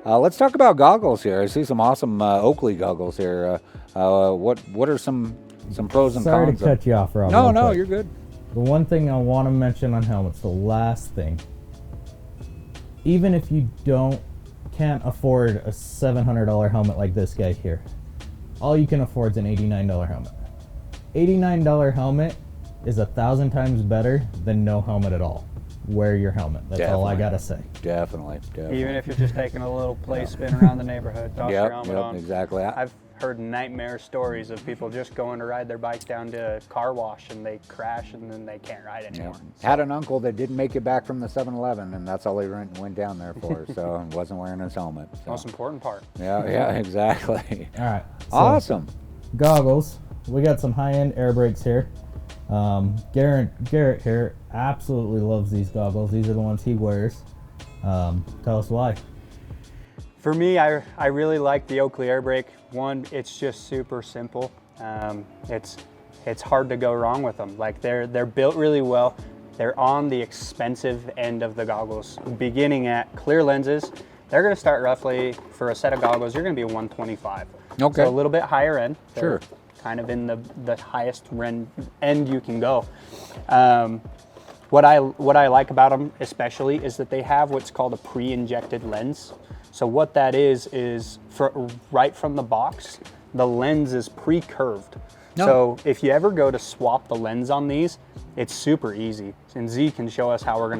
Let's talk about goggles here. I see some awesome Oakley goggles here. What are some pros and Sorry cons? to cut you off, Rob. No, real no, quick. you're good. The one thing I want to mention on helmets, the last thing, even if you can't afford a $700 helmet like this guy here, all you can afford is an $89 helmet. $89 helmet is 1,000 times better than no helmet at all. Wear your helmet. That's all I gotta say. Definitely. Even if you're just taking a little play spin around the neighborhood, toss your helmet on. Exactly. I've heard nightmare stories of people just going to ride their bikes down to a car wash and they crash and then they can't ride anymore. So. Had an uncle that didn't make it back from the 7-Eleven, and that's all he went down there for. So wasn't wearing his helmet. So. Most important part. Yeah, exactly. All right. So Awesome. Goggles. We got some high-end air brakes here. Garrett here absolutely loves these goggles. These are the ones he wears. Tell us why. For me, I really like the Oakley air brake. One, it's just super simple. It's hard to go wrong with them. Like they're built really well. They're on the expensive end of the goggles. Beginning at clear lenses, they're going to start roughly for a set of goggles. You're going to be $125. Okay. So a little bit higher end. Sure. Kind of in the highest end you can go. What I like about them especially is that they have what's called a pre-injected lens. So what that is right from the box, the lens is pre-curved. No. So if you ever go to swap the lens on these, it's super easy. And Z can show us how we're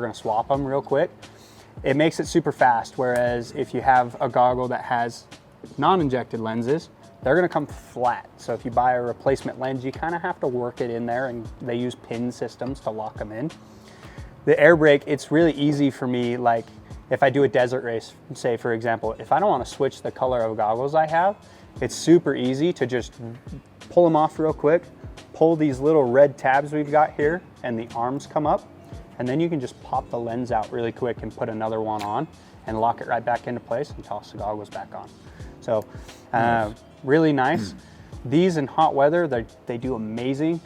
gonna swap them real quick. It makes it super fast. Whereas if you have a goggle that has non-injected lenses, they're gonna come flat. So if you buy a replacement lens, you kind of have to work it in there, and they use pin systems to lock them in. The air brake, it's really easy for me. Like if I do a desert race, say for example, if I don't want to switch the color of goggles I have, it's super easy to just pull them off real quick, pull these little red tabs we've got here, and the arms come up, and then you can just pop the lens out really quick and put another one on and lock it right back into place and toss the goggles back on. So really nice. These in hot weather, they do amazing.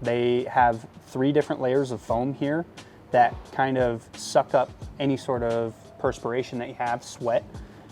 They have 3 different layers of foam here that kind of suck up any sort of perspiration that you have, sweat,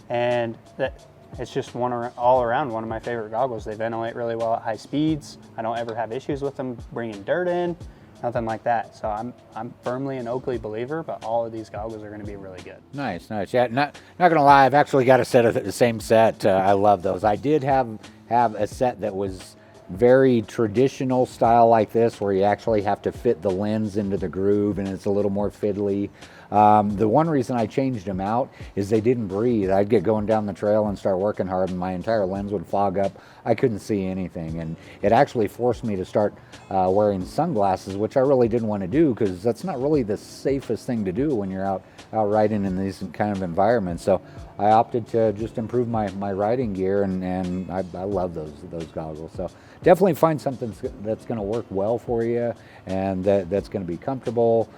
and that it's just all around one of my favorite goggles. They ventilate really well at high speeds. I don't ever have issues with them bringing dirt in, nothing like that. So I'm firmly an Oakley believer, but all of these goggles are going to be really good. Nice. Yeah, not gonna lie, I've actually got a set of the same set. I love those. I did have a set that was very traditional style like this, where you actually have to fit the lens into the groove, and it's a little more fiddly. The one reason I changed them out is they didn't breathe. I'd get going down the trail and start working hard, and my entire lens would fog up. I couldn't see anything, and it actually forced me to start wearing sunglasses, which I really didn't want to do, because that's not really the safest thing to do when you're out riding in these kind of environments. So I opted to just improve my riding gear, and I love those goggles. So definitely find something that's going to work well for you, and that's going to be comfortable.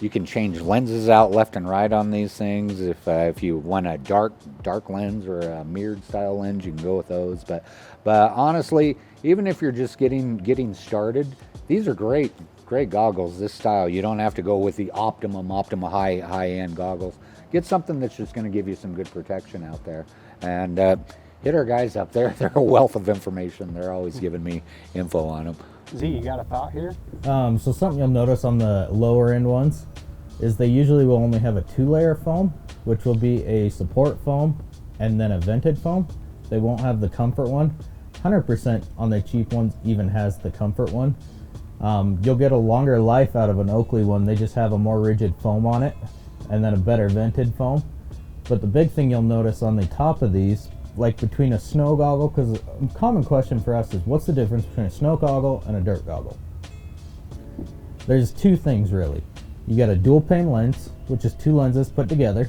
You can change lenses out left and right on these things. If you want a dark lens or a mirrored style lens, you can go with those. But honestly, even if you're just getting started, these are great goggles. This style, you don't have to go with the Optima high end goggles. Get something that's just going to give you some good protection out there. And hit our guys up there. They're a wealth of information. They're always giving me info on them. Z, you got a thought here? So something you'll notice on the lower end ones is they usually will only have a 2-layer foam, which will be a support foam and then a vented foam. They won't have the comfort one. 100% on the cheap ones even has the comfort one. You'll get a longer life out of an Oakley one. They just have a more rigid foam on it and then a better vented foam. But the big thing you'll notice on the top of these, like between a snow goggle, because a common question for us is what's the difference between a snow goggle and a dirt goggle? There's 2 things really. You got a dual pane lens, which is 2 lenses put together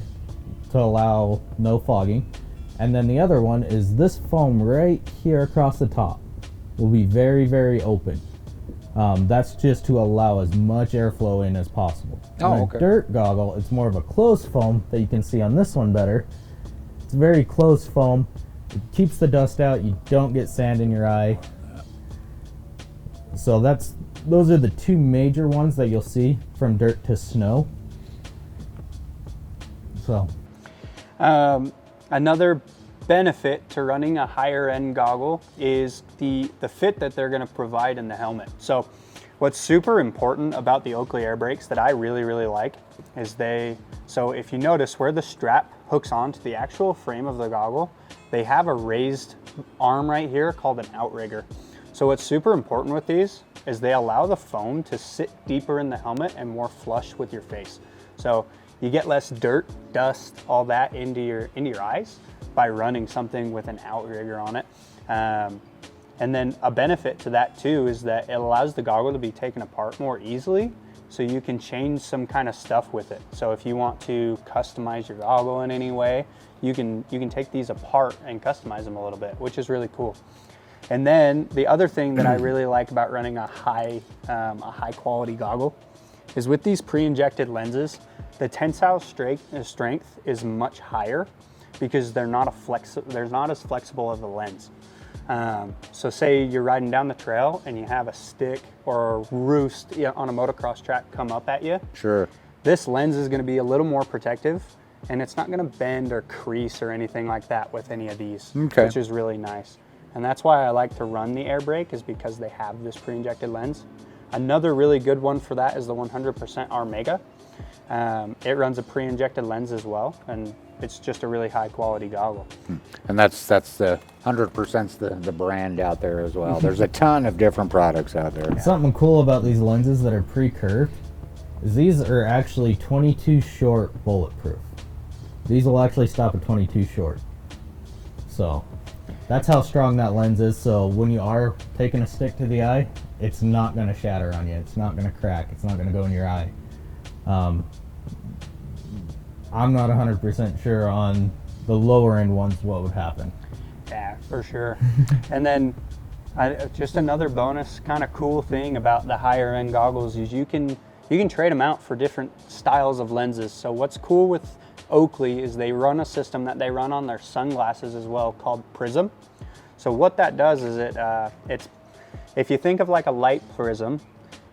to allow no fogging. And then the other one is this foam right here across the top will be very, very open. That's just to allow as much airflow in as possible. Oh, okay. A dirt goggle, it's more of a closed foam that you can see on this one better. It's very closed foam. It keeps the dust out. You don't get sand in your eye. So those are the 2 major ones that you'll see from dirt to snow. So Another benefit to running a higher end goggle is the fit that they're going to provide in the helmet. So what's super important about the Oakley air brakes that I really, really like is so if you notice where the strap hooks onto the actual frame of the goggle, they have a raised arm right here called an outrigger. So what's super important with these is they allow the foam to sit deeper in the helmet and more flush with your face. So you get less dirt, dust, all that into your eyes by running something with an outrigger on it. And then a benefit to that too is that it allows the goggle to be taken apart more easily, so you can change some kind of stuff with it. So if you want to customize your goggle in any way, you can take these apart and customize them a little bit, which is really cool. And then the other thing that I really like about running a high quality goggle is with these pre-injected lenses, the tensile strength is much higher because they're not as flexible as the lens. So say you're riding down the trail and you have a stick or a roost on a motocross track come up at you. Sure. This lens is going to be a little more protective, and it's not going to bend or crease or anything like that with any of these, which is really nice. And that's why I like to run the air brake, is because they have this pre-injected lens. Another really good one for that is the 100% Armega. It runs a pre-injected lens as well, and it's just a really high quality goggle. And that's the 100%'s the brand out there as well. There's a ton of different products out there. Something cool about these lenses that are pre-curved is these are actually 22 short bulletproof. These will actually stop at 22 short. So that's how strong that lens is. So when you are taking a stick to the eye, it's not going to shatter on you. It's not going to crack. It's not going to go in your eye. I'm not 100% sure on the lower end ones what would happen. Yeah, for sure. And then just another bonus kind of cool thing about the higher end goggles is you can trade them out for different styles of lenses. So what's cool with Oakley is they run a system that they run on their sunglasses as well called Prism. So what that does is it's if you think of like a light prism,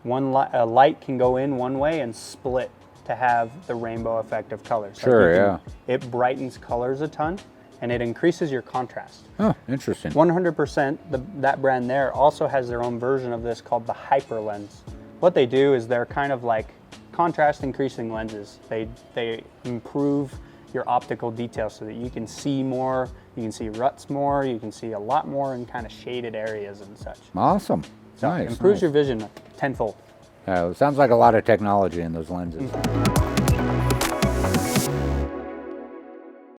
a light can go in one way and split to have the rainbow effect of colors. Sure, It brightens colors a ton, and it increases your contrast. Oh, interesting. 100%, that brand there also has their own version of this called the Hyper Lens. What they do is they're kind of like contrast increasing lenses. They improve your optical details so that you can see more, you can see ruts more, you can see a lot more in kind of shaded areas and such. Awesome. So Nice. it improves your vision tenfold. It sounds like a lot of technology in those lenses.